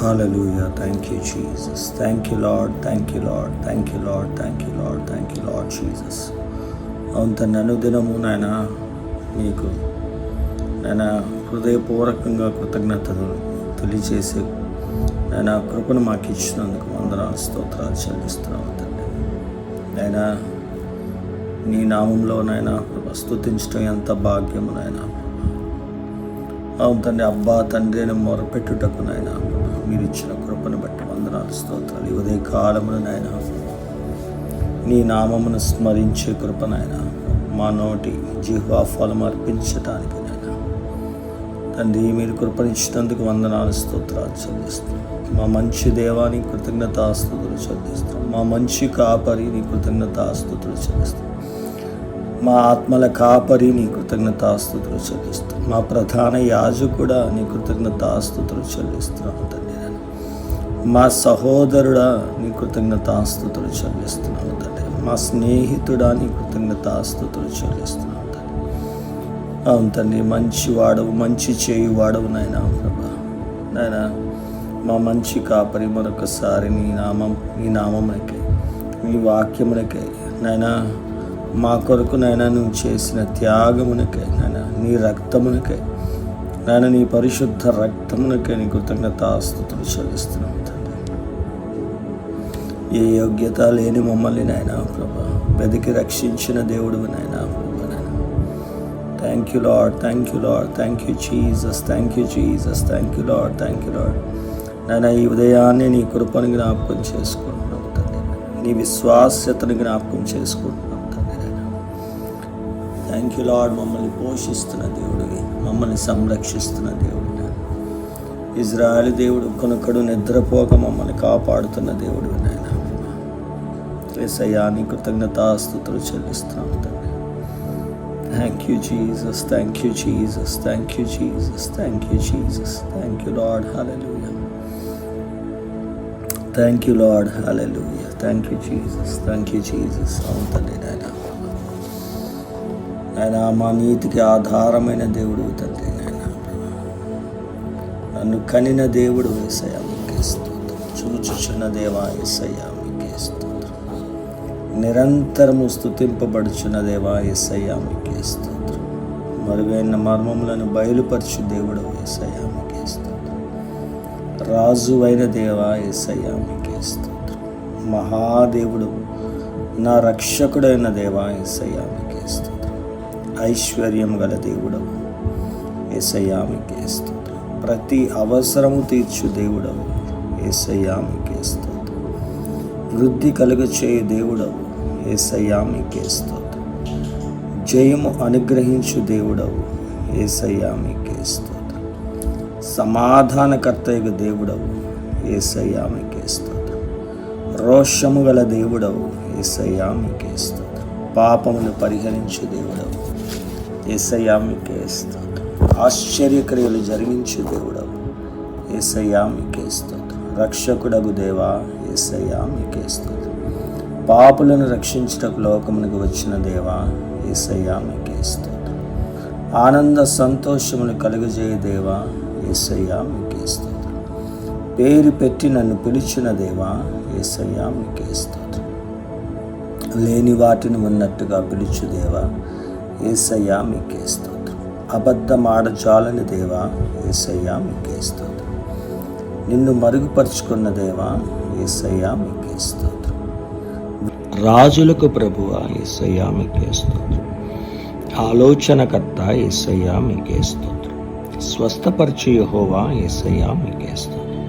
Hallelujah. Thank you, Jesus. Thank you, Lord. Thank you, Lord. Thank you, Lord. Thank you, Lord. Thank you, Lord Jesus. అవును తండ్రి, అనుదినము నాయన మీకు నాయన హృదయపూర్వకంగా కృతజ్ఞతలు తెలియజేసే నాయన కృపను మాకు ఇచ్చినందుకు వందనాలు స్తోత్రాలు చెల్లిస్తున్నాము తండ్రి. నాయన నీ నామంలో నాయన స్తుతించడం ఎంత భాగ్యము నాయన. అవును తండ్రి, అబ్బా తండ్రి అని మొరపెట్టుటకు నాయన మీరు ఇచ్చిన కృపను బట్టి వందనాలు స్తోత్రాలు. ఈ ఉదయ కాలమును నాయన నీ నామమును స్మరించే కృప నాయన మా నోటి జిహ్వా ఫలం అర్పించటానికి నాయన తండ్రి మీరు కృపనిచ్చినందుకు వందనాలు స్తోత్రాలు చెల్లిస్తున్నాం. మా మంచి దేవాని కృతజ్ఞతాస్తుతులు చెల్లిస్తాం. మా మంచి కాపరి నీ కృతజ్ఞతాస్తుతులు చెల్లిస్తాం. మా ఆత్మల కాపరి నీ కృతజ్ఞతాస్తుతులు చెల్లిస్తాం. మా ప్రధాన యాజకుడా నీ కృతజ్ఞతాస్తుతులు చెల్లిస్తున్నాము తండ్రి. మా సహోదరుడా నీ కృతజ్ఞతాస్తుతులు చెల్లిస్తున్నాము తండ్రి. మా స్నేహితుడా నీ కృతజ్ఞతాస్తుతులు చెల్లిస్తున్నాము తండ్రి. అవును తండ్రి, మంచి వాడవు, మంచి చేయువాడవు నాయన ప్రభా. నాయన మా మంచి కాపరి మరొకసారి నీ నామమునకే నీ వాక్యమునకే నాయన మా కొరకు నాయన నువ్వు చేసిన త్యాగమునకే నాయన నీ రక్తమునకే నాయన నీ పరిశుద్ధ రక్తమునకే నీ కృతజ్ఞతాస్తుతులు చెల్లిస్తున్నాము తండ్రి. ఏ యోగ్యత లేని మమ్మల్ని నాయన ప్రభా వెతికి రక్షించిన దేవుడు నాయన ప్రభా. నాయన thank you lord, thank you lord, thank you Jesus, thank you Jesus, thank you lord, thank you lord. నాయన ఈ ఉదయాన్నే నీ కృపను జ్ఞాపకం చేసుకుంటున్నాము తండ్రి. నీ విశ్వాస్యతను జ్ఞాపకం చేసుకుంటున్నాము తండ్రి. థ్యాంక్ యూ లార్డ్, మమ్మల్ని పోషిస్తున్న దేవుడివి, మమ్మల్ని సంరక్షిస్తున్న దేవుడు. ఇజ్రాయేలు దేవుడు కొనకడు నిద్రపోక మమ్మల్ని కాపాడుతున్న దేవుడు నాయన. యేసయ్యా నీ కృతజ్ఞతాస్తుతులు చెల్లిస్తున్నాము తండ్రి. Thank you Jesus, thank you Jesus, thank you Jesus, thank you Jesus, thank you lord. Hallelujah. Thank you lord. Hallelujah. Thank you Jesus, thank you Jesus. అవును తండ్రి నాయన. ఆయన మా నీతికి ఆధారమైన దేవుడు తండ్రి నాయన. నన్ను కనిన దేవుడు యేసయ్యా మీకే స్తోత్రం. చూచుచున్న దేవా యేసయ్యా మీకే స్తోత్రం. నిరంతరము స్తుతింపబడుచున్న దేవా యేసయ్యా మీకే స్తోత్రం. మరుగైన మర్మములను బయలుపరచు దేవుడు యేసయ్యా మీకే స్తోత్రం. రాజు అయిన దేవా యేసయ్యా మీకే స్తోత్రం. మహాదేవుడు నా రక్షకుడైన దేవా యేసయ్యా మీకే స్తోత్రం. ఐశ్వర్యం గల దేవుడవు యేసయ్యా మీకే స్తోత్రం. ప్రతి అవసరము తీర్చు దేవుడవు యేసయ్యా మీకే స్తోత్రం. వృద్ధి కలుగచేయు దేవుడవు యేసయ్యా మీకే స్తోత్రం. జయము అనుగ్రహించు దేవుడవు యేసయ్యా మీకే స్తోత్రం. సమాధానకర్తయగు దేవుడవు యేసయ్యా మీకే స్తోత్రం. రోషము గల దేవుడవు యేసయ్యా మీకే స్తోత్రం. పాపమును పరిహరించు దేవుడవు యేసయ్యా మీకే స్తోత్రం. ఆశ్చర్యక్రియలు జరిగించు దేవుడవు యేసయ్యా మీకే స్తోత్రం. రక్షకుడగు దేవా యేసయ్యా మీకే స్తోత్రం. పాపులను రక్షించుటకు లోకమునకు వచ్చిన దేవా యేసయ్యా మీకే స్తోత్రం. ఆనంద సంతోషములు కలుగజేయ దేవా యేసయ్యా మీకే స్తోత్రం. పేరు పెట్టి నన్ను పిలిచిన దేవా యేసయ్యా మీకే స్తోత్రం. లేని వాటిని ఉన్నట్టుగా పిలుచు దేవా యేసయ్యా మీకే స్తోత్రం. అబద్ధమాడజాలని దేవా యేసయ్యా మీకే స్తోత్రం. నిన్ను మరుగుపరుచుకున్న దేవా యేసయ్యా మీకే స్తోత్రం. రాజులకు ప్రభువా యేసయ్యా మీకే స్తోత్రం. ఆలోచనకర్త యేసయ్యా మీకే స్తోత్రం. స్వస్థపరిచే యెహోవా యేసయ్యా మీకే స్తోత్రం.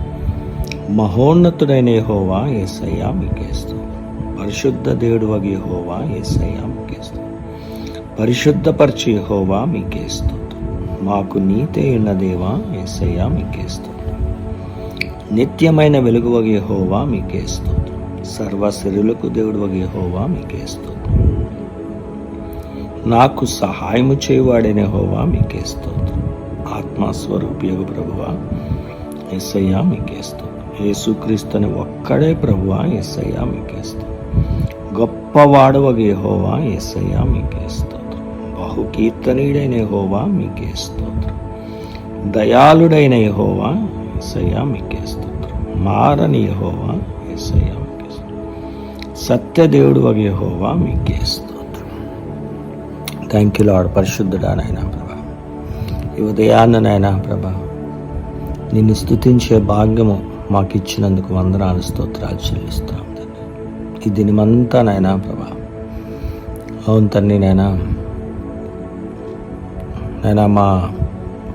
మహోన్నతుడైన యెహోవా యేసయ్యా మీకే స్తోత్రం. పరిశుద్ధ దేవుడు వగు యెహోవా యేసయ్యా మీకే స్తోత్రం. పరిశుద్ధపరిచే యెహోవా మీకే స్తోత్రం. మాకు నీతి అయిన దేవా యేసయ్యా మీకే స్తోత్రం. నిత్యమైన వెలుగు వగు యెహోవా మీకే స్తోత్రం. సర్వశరీరులకు దేవుడు వగు యెహోవా మీకే స్తోత్రం. నాకు సహాయము చేయువాడైన యెహోవా మీకే స్తోత్రం. ఆత్మస్వరూపియగు ప్రభువా యేసయ్యా మీకే స్తోత్రం. యేసుక్రీస్తుని ఒక్కడే ప్రభువా యేసయ్యా మీకే స్తోత్రం. గొప్పవాడవగు యెహోవా యేసయ్యా మీకే స్తోత్రం. బహుకీర్తనీయుడైన యెహోవా మీకే స్తోత్రం. దయాళుడైన యెహోవా యేసయ్యా మీకే స్తోత్రం. మారని యెహోవా యేసయ్యా, సత్యదేవుడు వగ యెహోవా మీకే స్తోత్రం. Thank you lord. పరిశుద్ధుడా నాయనా ప్రభా, ఈ ఉదయాన్న నాయనా ప్రభా నిన్ను స్తుతించే భాగ్యము మాకు ఇచ్చినందుకు వందనాలు, స్తోత్రాలు చెల్లిస్తాం తండ్రి. ఈ దినమంతా నాయనా ప్రభా, అవును తండ్రి నాయనా మా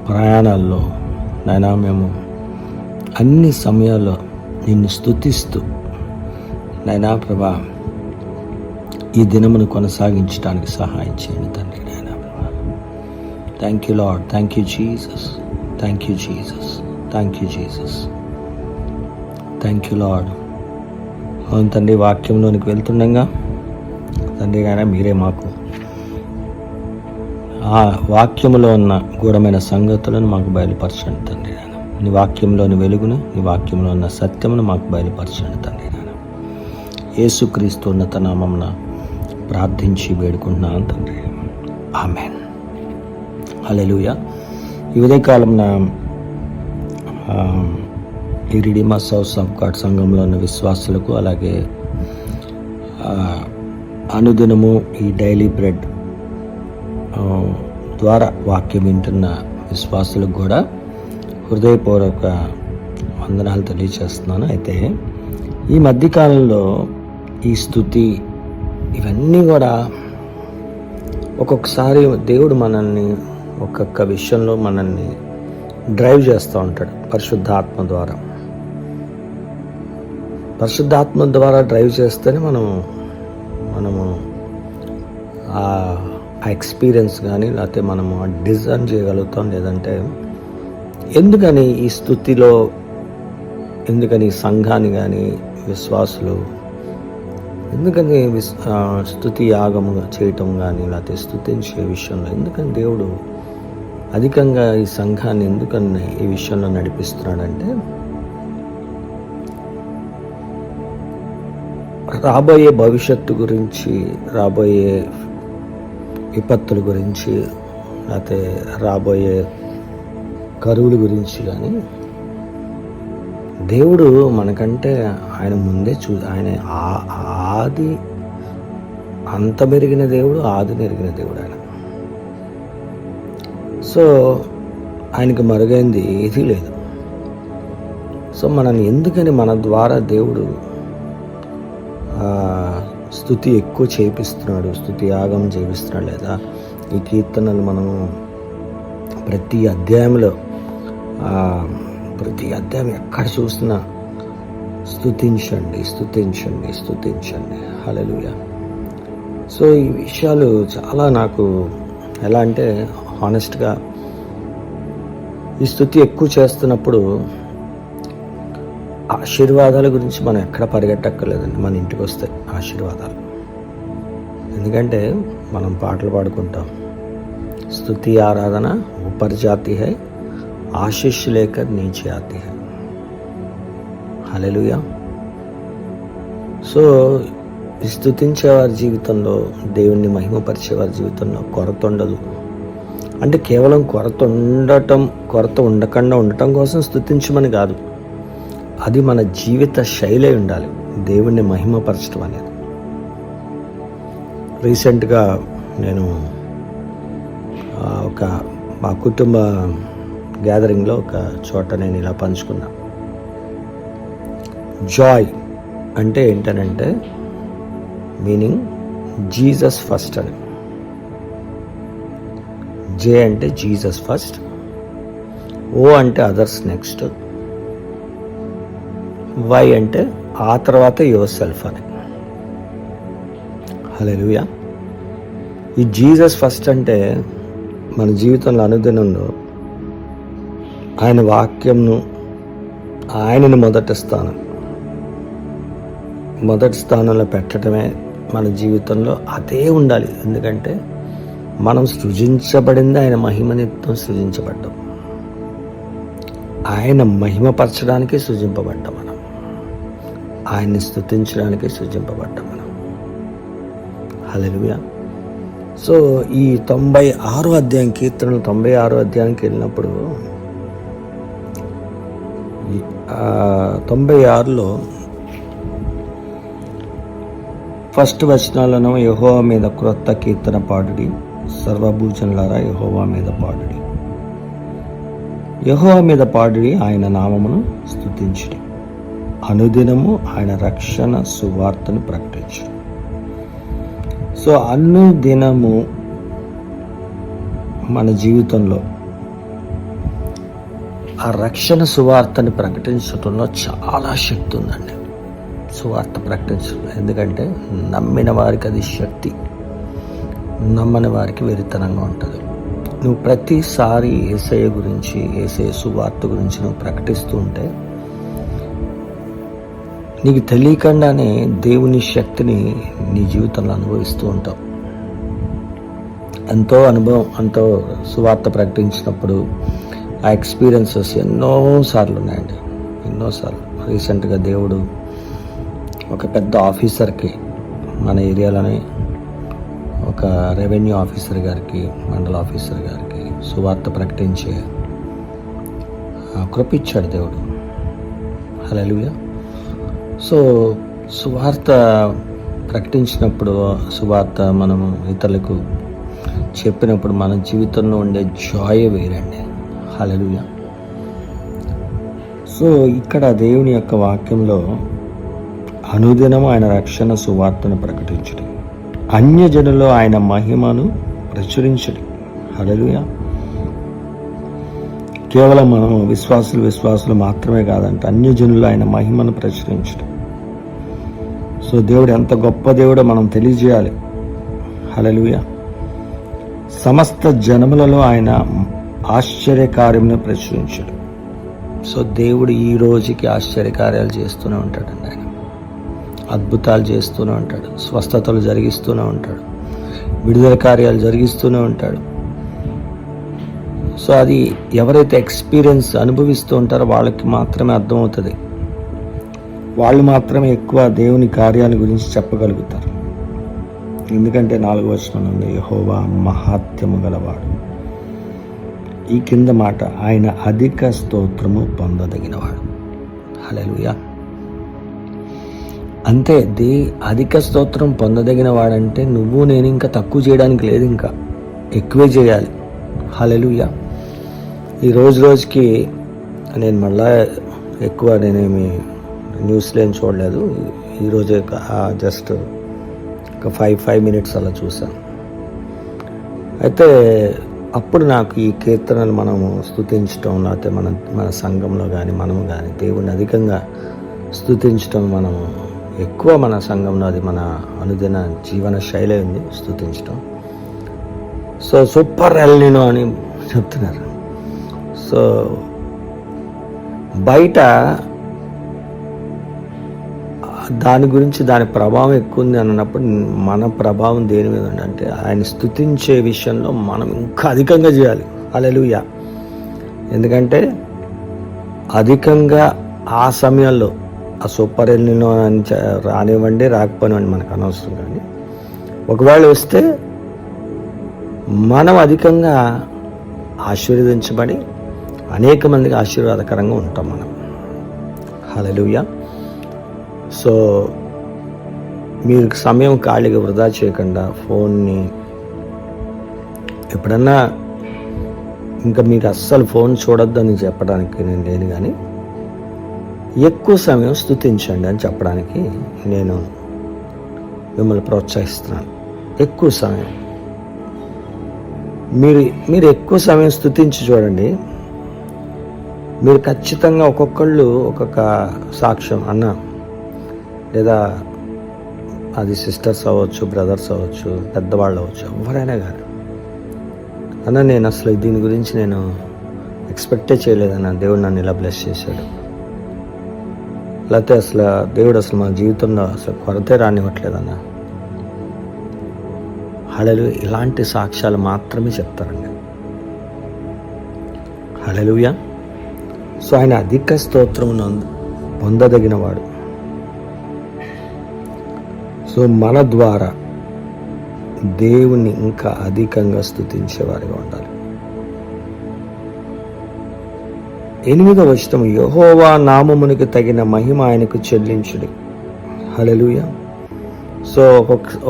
ప్రయాణాల్లో నాయనా మేము అన్ని సమయాల్లో నిన్ను స్తుతిస్తూ నాయనా ప్రభా ఈ దినమును కొనసాగించడానికి సహాయం చేయండి తండ్రి నాయనా ప్రభా. Thank you lord. Thank you Jesus. Thank you Jesus. Thank you Jesus. Thank you lord. అవును తండ్రి, వాక్యంలోనికి వెళ్తుండగా తండ్రి నాయనా మీరే మాకు ఆ వాక్యములో ఉన్న గూఢమైన సంగతులను మాకు బయలుపరచండి తండ్రి నాయన. నీ వాక్యంలోని వెలుగును, నీ వాక్యంలో ఉన్న సత్యమును మాకు బయలుపరచండి తండ్రి నాయన. యేసుక్రీస్తు ఉన్నత నామమున ప్రార్థించి వేడుకుంటున్నాను తండ్రి. ఆమేన్. హల్లెలూయా. ఈ ఉదయకాలంన ఈ రిడీమర్స్ హౌస్ ఆఫ్ గాడ్ సంఘంలో ఉన్న విశ్వాసులకు, అలాగే అనుదినము ఈ డైలీ బ్రెడ్ ద్వారా వాక్యం వింటున్న విశ్వాసులకు కూడా హృదయపూర్వక వందనాలు తెలియజేస్తున్నాను. అయితే ఈ మధ్యకాలంలో ఈ స్తుతి ఇవన్నీ కూడా ఒక్కొక్కసారి దేవుడు మనల్ని ఒక్కొక్క విషయంలో మనల్ని డ్రైవ్ చేస్తూ ఉంటాడు పరిశుద్ధాత్మ ద్వారా. పరిశుద్ధాత్మ ద్వారా డ్రైవ్ చేస్తేనే మనము ఆ ఎక్స్పీరియన్స్ కానీ, లేకపోతే మనము డిజైన్ చేయగలుగుతాం. లేదంటే ఎందుకని ఈ స్తుతిలో, ఎందుకని సంఘాన్ని కానీ విశ్వాసులు ఎందుకని స్తుతి యాగము చేయటం కానీ, లేకపోతే స్తుతించే విషయంలో ఎందుకని దేవుడు అధికంగా ఈ సంఘాన్ని ఎందుకని ఈ విషయంలో నడిపిస్తున్నాడంటే, రాబోయే భవిష్యత్తు గురించి, రాబోయే విపత్తుల గురించి, లేకపోతే రాబోయే కరువుల గురించి కానీ దేవుడు మనకంటే ఆయన ముందే ఆయన ఆది అంత మెరిగిన దేవుడు, ఆది మెరిగిన దేవుడు ఆయన. సో ఆయనకు మరుగైంది ఏదీ లేదు. సో మనల్ని ఎందుకని మన ద్వారా దేవుడు స్తుతి ఎక్కువ చేపిస్తున్నాడు, స్తుతి యాగం చేపిస్తున్నాడు. లేదా ఈ కీర్తనలు మనము ప్రతి అధ్యాయంలో ప్రతి అధ్యాయం ఎక్కడ చూసినా స్తుతించండి, స్తుతించండి, స్తుతించండి. హల్లెలూయా. సో ఈ విషయాలు చాలా నాకు ఎలా అంటే, హానెస్ట్గా ఈ స్తుతి ఎక్కువ చేస్తున్నప్పుడు ఆశీర్వాదాల గురించి మనం ఎక్కడ పరిగెట్టక్కర్లేదండి. మన ఇంటికి వస్తే ఆశీర్వాదాలు, ఎందుకంటే మనం పాటలు పాడుకుంటాం. స్తుతి ఆరాధన ऊपर जाती है, आशीष लेकर नीचे आती है. హల్లెలూయా. సో స్తుతించేవారి జీవితంలో, దేవుణ్ణి మహిమపరిచేవారి జీవితంలో కొరత ఉండదు. అంటే కేవలం కొరత ఉండకుండా ఉండటం కోసం స్తుతించమని కాదు, అది మన జీవిత శైలి ఉండాలి దేవుణ్ణి మహిమపరచడం అనేది. రీసెంట్గా నేను మా కుటుంబ గ్యాదరింగ్లో ఒక చోట నేను ఇలా పంచుకున్నా. జాయ్ అంటే ఏంటనంటే మీనింగ్ జీసస్ ఫస్ట్ అని. జే అంటే జీసస్ ఫస్ట్, ఓ అంటే అదర్స్ నెక్స్ట్, వై అంటే ఆ తర్వాత యువర్ సెల్ఫ్ అని. హల్లెలూయా. ఈ జీసస్ ఫస్ట్ అంటే మన జీవితంలో అనుదినంలో ఆయన వాక్యంను, ఆయనని మొదటి స్థానంలో పెట్టడమే మన జీవితంలో అదే ఉండాలి. ఎందుకంటే మనం సృజించబడింది ఆయన మహిమ నిమిత్తం సృజించబడ్డాం, ఆయన మహిమపరచడానికి సృజింపబడ్డాం, మనం ఆయన్ని స్తుతించడానికి సృజింపబడ్డాం మనం. హల్లెలూయా. సో ఈ 96వ అధ్యాయం, కీర్తనలు 96వ అధ్యాయానికి వెళ్ళినప్పుడు 96లో ఫస్ట్ వచనాలను యెహోవా మీద క్రొత్త కీర్తన పాడుడి, సర్వభూజనులారా యెహోవా మీద పాడుడి. యెహోవా మీద పాడుడి, ఆయన నామమును స్తుతించుడి, అనుదినము ఆయన రక్షణ సువార్తను ప్రకటించుడి. సో అనుదినము మన జీవితంలో ఆ రక్షణ సువార్తని ప్రకటించడంలో చాలా శక్తి ఉందండి. సువార్త ప్రకటించడం, ఎందుకంటే నమ్మిన వారికి అది శక్తి, నమ్మని వారికి వెరితనంగా ఉంటుంది. నువ్వు ప్రతిసారి యేసయ్య గురించి, యేసయ్య సువార్త గురించి నువ్వు ప్రకటిస్తూ ఉంటే నీకు తెలియకుండానే దేవుని శక్తిని నీ జీవితంలో అనుభవిస్తూ ఉంటావు. ఎంతో సువార్త ప్రకటించినప్పుడు ఆ ఎక్స్పీరియన్సెస్ ఎన్నోసార్లు ఉన్నాయండి, ఎన్నోసార్లు. రీసెంట్గా దేవుడు ఒక పెద్ద ఆఫీసర్కి, మన ఏరియాలోనే ఒక రెవెన్యూ ఆఫీసర్ గారికి, మండల ఆఫీసర్ గారికి సువార్త ప్రకటించే కృప ఇచ్చాడు దేవుడు. హల్లెలూయా. సో సువార్త ప్రకటించినప్పుడు, సువార్త మనము ఇతరులకు చెప్పినప్పుడు మన జీవితంలో ఉండే జాయ్ వేరండి. హల్లెలూయా. సో ఇక్కడ దేవుని యొక్క వాక్యంలో అనుదినము ఆయన రక్షణ సువార్తను ప్రకటించడం, అన్యజనుల్లో ఆయన మహిమను ప్రచురించడం. హల్లెలూయా. కేవలం మనము విశ్వాసులు మాత్రమే కాదంటే అన్యజనుల్లో ఆయన మహిమను ప్రచురించడం. సో దేవుడు ఎంత గొప్ప దేవుడో మనం తెలియజేయాలి. హల్లెలూయా. సమస్త జనములలో ఆయన ఆశ్చర్యకార్యమును ప్రచురించడం. సో దేవుడు ఈ రోజుకి ఆశ్చర్యకార్యాలు చేస్తూనే ఉంటాడండి. ఆయన అద్భుతాలు చేస్తూనే ఉంటాడు, స్వస్థతలు జరిగిస్తూనే ఉంటాడు, విడుదల కార్యాలు జరిగిస్తూనే ఉంటాడు. సో అది ఎవరైతే ఎక్స్పీరియన్స్ అనుభవిస్తూ ఉంటారో వాళ్ళకి మాత్రమే అర్థమవుతుంది. వాళ్ళు మాత్రమే ఎక్కువ దేవుని కార్యాల గురించి చెప్పగలుగుతారు. ఎందుకంటే 4వ వచనం నుండి యెహోవా మహాత్మ్యము గలవాడు. ఈ కింద మాట, ఆయన అధిక స్తోత్రము పొందదగినవాడు. హల్లెలూయా. అంతే, అధిక స్తోత్రం పొందదగిన వాడంటే నువ్వు నేను ఇంకా తక్కువ చేయడానికి లేదు, ఇంకా ఎక్కువే చేయాలి. హల్లెలూయా. ఈ రోజుకి నేను మళ్ళా ఎక్కువ నేనేమి న్యూస్లో ఏం చూడలేదు. ఈరోజే జస్ట్ ఒక 5 minutes అలా చూసాను. అయితే అప్పుడు నాకు ఈ కీర్తనలు మనము స్తుతించడం, లేకపోతే మన సంఘంలో కానీ మనము కానీ దేవుని అధికంగా స్తుతించడం, మనము ఎక్కువ మన సంఘంలో అది మన అనుదిన జీవన శైలి ఉంది స్తుతించడం. సో సూపర్ ఎల్నినో అని చెప్తున్నారు. సో బయట దాని గురించి, దాని ప్రభావం ఎక్కువ ఉంది అన్నప్పుడు మన ప్రభావం దేని మీద ఉందంటే ఆయన స్తుతించే విషయంలో మనం ఇంకా అధికంగా చేయాలి. హల్లెలూయా. ఎందుకంటే అధికంగా ఆ సమయంలో ఆ సూపర్ ఎల్నినో అని రానివ్వండి, రాకపోనివ్వండి, మనకు అనవసరం. కానీ ఒకవేళ వస్తే మనం అధికంగా ఆశీర్వదించబడి అనేక మందికి ఆశీర్వాదకరంగా ఉంటాం మనం. హల్లెలూయా. సో మీరు సమయం ఖాళీగా వృధా చేయకుండా ఫోన్ని ఎప్పుడన్నా, ఇంకా మీకు అస్సలు ఫోన్ చూడొద్దని చెప్పడానికి నేను లేను, కానీ ఎక్కువ సమయం స్తుతించండి అని చెప్పడానికి నేను మిమ్మల్ని ప్రోత్సహిస్తున్నాను. ఎక్కువ సమయం మీరు ఎక్కువ సమయం స్తుతించి చూడండి. మీరు ఖచ్చితంగా ఒక్కొక్కళ్ళు ఒక్కొక్క సాక్ష్యం అన్న, లేదా అది సిస్టర్స్ అవ్వచ్చు, బ్రదర్స్ అవ్వచ్చు, పెద్దవాళ్ళు అవ్వచ్చు, ఎవరైనా కానీ, అన్న నేను అసలు దీని గురించి నేను ఎక్స్పెక్టే చేయలేదన్న, దేవుడు నన్ను ఇలా బ్లెస్ చేశాడు, లేకపోతే అసలు దేవుడు అసలు మా జీవితంలో అసలు కొరతే రానివ్వట్లేదన్న. హల్లెలూయా. ఇలాంటి సాక్ష్యాలు మాత్రమే చెప్తారండి. హల్లెలూయా. సో ఆయన అధిక స్తోత్రమును పొందదగినవాడు. సో మన ద్వారా దేవుని ఇంకా అధికంగా స్తుతించేవారిగా ఉండాలి. 8వ వచనం, యెహోవా నామమునికి తగిన మహిమ ఆయనకు చెల్లించుడి. హల్లెలూయా. సో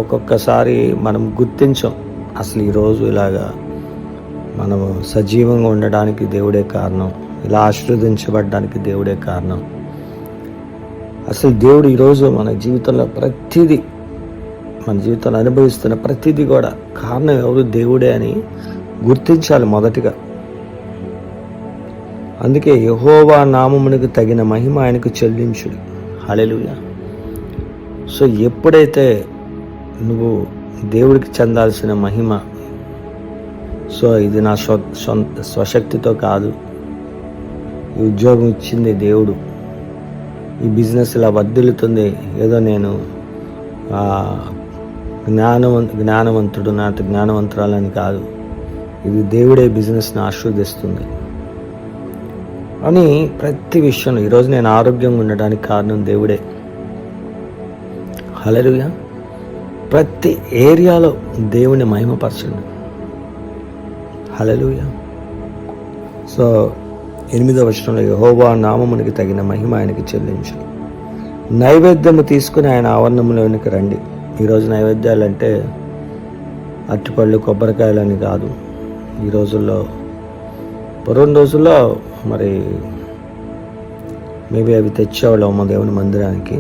ఒక్కొక్కసారి మనం గుర్తించాం అసలు ఈరోజు ఇలాగా మనము సజీవంగా ఉండడానికి దేవుడే కారణం, ఇలా ఆశీర్వదించబడడానికి దేవుడే కారణం. అసలు దేవుడు ఈరోజు మన జీవితంలో ప్రతిదీ, మన జీవితంలో అనుభవిస్తున్న ప్రతిదీ కూడా కారణం ఎవరు? దేవుడే అని గుర్తించాలి మొదటిగా. అందుకే యెహోవా నామమునికి తగిన మహిమ ఆయనకు చెల్లించుడు. హల్లెలూయా. సో ఎప్పుడైతే నువ్వు దేవుడికి చెందాల్సిన మహిమ, సో ఇది నా స్వశక్తితో కాదు, ఈ ఉద్యోగం ఇచ్చింది దేవుడు, ఈ బిజినెస్ ఇలా వర్ధిల్లుతుంది, ఏదో నేను జ్ఞానవంతుడు నా జ్ఞానవంతురాలని కాదు, ఇది దేవుడే బిజినెస్ని ఆశీర్వదిస్తుంది అని ప్రతి విషయంలో ఈరోజు నేను ఆరోగ్యంగా ఉండడానికి కారణం దేవుడే. హల్లెలూయా. ప్రతి ఏరియాలో దేవుని మహిమపరచండి. హల్లెలూయా. సో 8వ వచనంలో, యెహోవా నామమునికి తగిన మహిమ ఆయనకి చెల్లించు. నైవేద్యము తీసుకుని ఆయన ఆవరణంలోనికి రండి. ఈరోజు నైవేద్యాలు అంటే అరటిపళ్ళు కొబ్బరికాయలని కాదు. ఈ రోజుల్లో పూర్వం రోజుల్లో మరి మేబీ అవి తెచ్చేవాళ్ళు మా దేవుని మందిరానికి.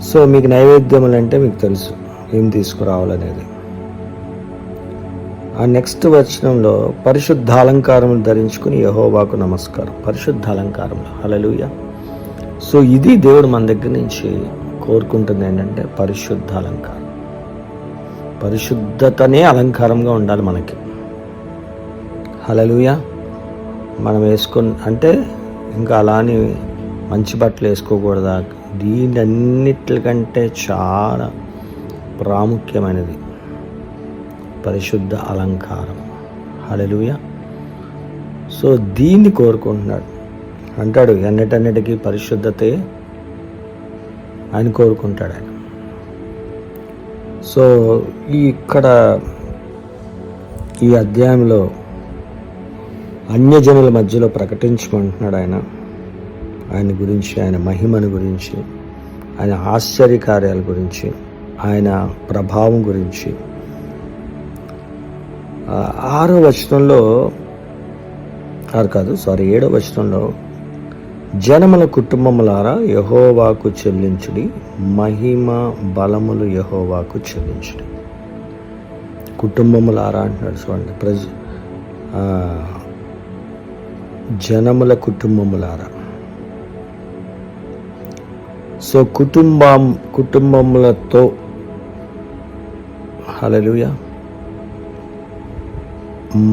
సో మీకు నైవేద్యములు అంటే మీకు తెలుసు ఏం తీసుకురావాలనేది. ఆ నెక్స్ట్ వచనంలో, పరిశుద్ధ అలంకారములు ధరించుకుని యెహోవాకు నమస్కారం. పరిశుద్ధ అలంకారములు. హల్లెలూయా. సో ఇది దేవుడు మన దగ్గర నుంచి కోరుకుంటుంది ఏంటంటే పరిశుద్ధ అలంకారం. పరిశుద్ధతనే అలంకారంగా ఉండాలి మనకి. హల్లెలూయా. మనం అంటే ఇంకా అలాని మంచి బట్టలు వేసుకోకూడదా? దీనన్నిటికంటే చాలా ప్రాముఖ్యమైనది పరిశుద్ధ అలంకారం. హల్లెలూయా. సో దీన్ని కోరుకుంటున్నాడు. అంటాడు ఎన్నటన్నిటికీ పరిశుద్ధతే ఆయన కోరుకుంటాడు ఆయన. సో ఇక్కడ ఈ అధ్యాయంలో అన్యజనుల మధ్యలో ప్రకటించమంటున్నాడు ఆయన గురించి, ఆయన మహిమను గురించి, ఆయన ఆశ్చర్యకార్యాల గురించి, ఆయన ప్రభావం గురించి. 7వ వచనంలో, జనముల కుటుంబములారా యెహోవాకు చెల్లించుడి, మహిమ బలములు యెహోవాకు చెల్లించుడి. కుటుంబములారా అంటున్నాడు చూడండి. జనముల కుటుంబములారా. సో కుటుంబములతో, హల్లెలూయా,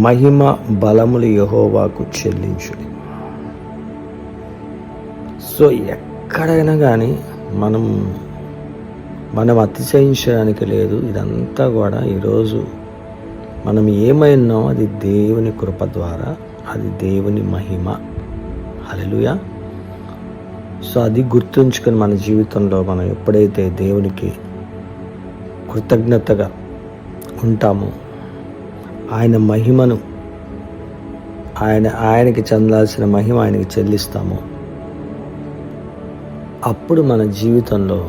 మహిమ బలములు యెహోవాకు చెల్లించుడి. సో ఎక్కడైనా కానీ మనం అతిశయించడానికి లేదు. ఇదంతా కూడా ఈరోజు మనం ఏమైనామో అది దేవుని కృప ద్వారా, అది దేవుని మహిమ. హల్లెలూయా. సో అది గుర్తుంచుకొని మన జీవితంలో మనం ఎప్పుడైతే దేవునికి కృతజ్ఞతగా ఉంటామో, ఆయన మహిమను, ఆయనకి చెందాల్సిన మహిమ ఆయనకి చెల్లిస్తామో, అప్పుడు మన జీవితంలో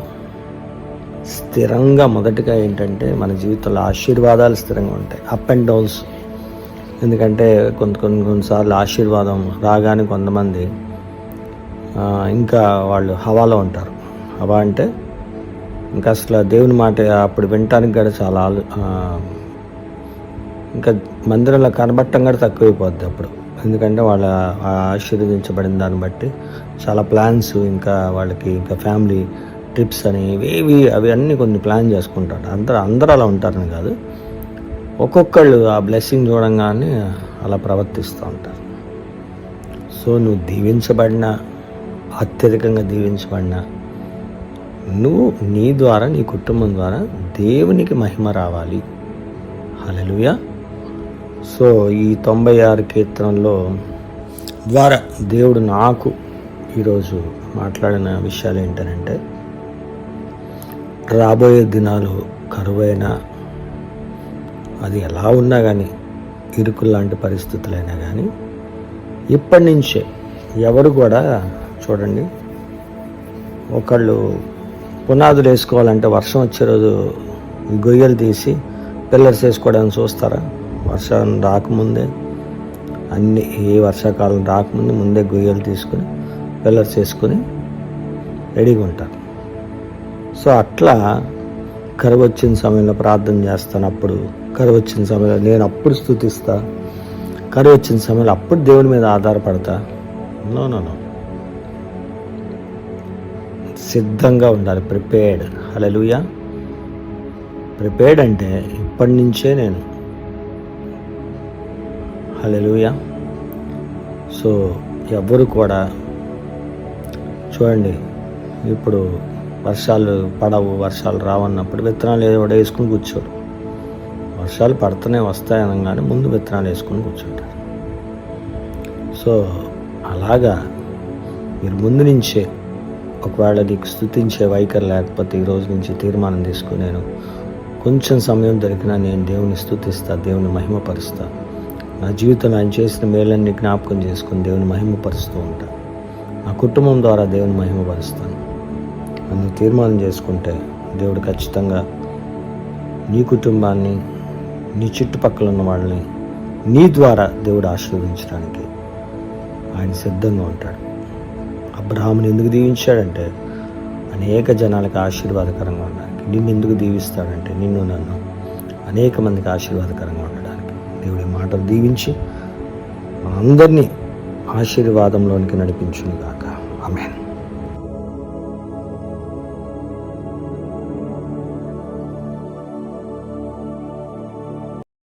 స్థిరంగా, మొదటిగా ఏంటంటే మన జీవితంలో ఆశీర్వాదాలు స్థిరంగా ఉంటాయి. Up and downs. ఎందుకంటే కొన్నిసార్లు ఆశీర్వాదం రాగానే కొంతమంది ఇంకా వాళ్ళు హవాలో ఉంటారు. హవా అంటే ఇంకా అసలు దేవుని మాట అప్పుడు వినటానికి కూడా చాలా ఇంకా మందిరంలో కనబట్టం కూడా తక్కువైపోద్ది అప్పుడు. ఎందుకంటే వాళ్ళ ఆశీర్వదించబడిన దాన్ని బట్టి చాలా ప్లాన్స్, ఇంకా వాళ్ళకి ఇంకా ఫ్యామిలీ ట్రిప్స్ అని అవి అన్నీ కొన్ని ప్లాన్ చేసుకుంటారు. అందరూ అలా ఉంటారని కాదు, ఒక్కొక్కళ్ళు ఆ బ్లెస్సింగ్ చూడంగానే అలా ప్రవర్తిస్తూ ఉంటారు. సో నువ్వు దీవించబడినా, అత్యధికంగా దీవించబడినా, నువ్వు నీ ద్వారా, నీ కుటుంబం ద్వారా దేవునికి మహిమ రావాలి. హల్లెలూయా. సో ఈ 96 కీర్తనలో ద్వారా దేవుడు నాకు ఈరోజు మాట్లాడిన విషయాలు ఏంటంటే, రాబోయే దినాలు కరువైనా, అది ఎలా ఉన్నా కానీ, ఇరుకుల్లాంటి పరిస్థితులైనా కానీ, ఇప్పటి నుంచే ఎవరు కూడా చూడండి, ఒకళ్ళు పునాదులు వేసుకోవాలంటే వర్షం వచ్చే రోజు ఈ గొయ్యలు తీసి పిల్లర్స్ వేసుకోవడానికి చూస్తారా? వర్షం రాకముందే అన్ని, ఏ వర్షాకాలం రాకముందే ముందే గొయ్యలు తీసుకుని పిల్లర్స్ వేసుకొని రెడీగా ఉంటారు. సో అట్లా కరువు వచ్చిన సమయంలో ప్రార్థన చేస్తాను, అప్పుడు కరువు వచ్చిన సమయంలో నేను అప్పుడు స్తుతిస్తా, కరువు వచ్చిన సమయంలో అప్పుడు దేవుని మీద ఆధారపడతా. నో, సిద్ధంగా ఉండాలి, ప్రిపేర్డ్. హల్లెలూయా. ప్రిపేర్డ్ అంటే ఇప్పటి నుంచే నేను. హల్లెలూయా. సో ఎవరు కూడా చూడండి, ఇప్పుడు వర్షాలు పడవు, వర్షాలు రావన్నప్పుడు విత్తనాలు ఏదో వేసుకుని కూర్చోడు. వర్షాలు పడుతూనే వస్తాయనగానే ముందు విత్తనాలు వేసుకుని కూర్చుంటారు. సో అలాగా మీరు ముందు నుంచే, ఒకవేళ నీకు స్తుతించే వైఖరి లేకపోతే ఈ రోజు నుంచి తీర్మానం తీసుకుని, నేను కొంచెం సమయం దొరికినా నేను దేవుని స్తుతిస్తా, దేవుని మహిమపరుస్తా, నా జీవితంలో ఆయన చేసిన మేలన్నీ జ్ఞాపకం చేసుకుని దేవుని మహిమపరుస్తూ ఉంటాను, నా కుటుంబం ద్వారా దేవుని మహిమపరుస్తాను అని తీర్మానం చేసుకుంటే దేవుడు ఖచ్చితంగా నీ కుటుంబాన్ని, నీ చుట్టుపక్కల ఉన్న వాళ్ళని నీ ద్వారా దేవుడు ఆశీర్వదించడానికి ఆయన సిద్ధంగా ఉంటాడు. అబ్రహాముని ఎందుకు దీవించాడంటే అనేక జనాలకు ఆశీర్వాదకరంగా ఉండడానికి. నిన్ను ఎందుకు దీవిస్తాడంటే నిన్ను నన్ను అనేక మందికి ఆశీర్వాదకరంగా ఉండడానికి. దేవుడి మాటలు దీవించి మనందరినీ ఆశీర్వాదంలోనికి నడిపించును గాక.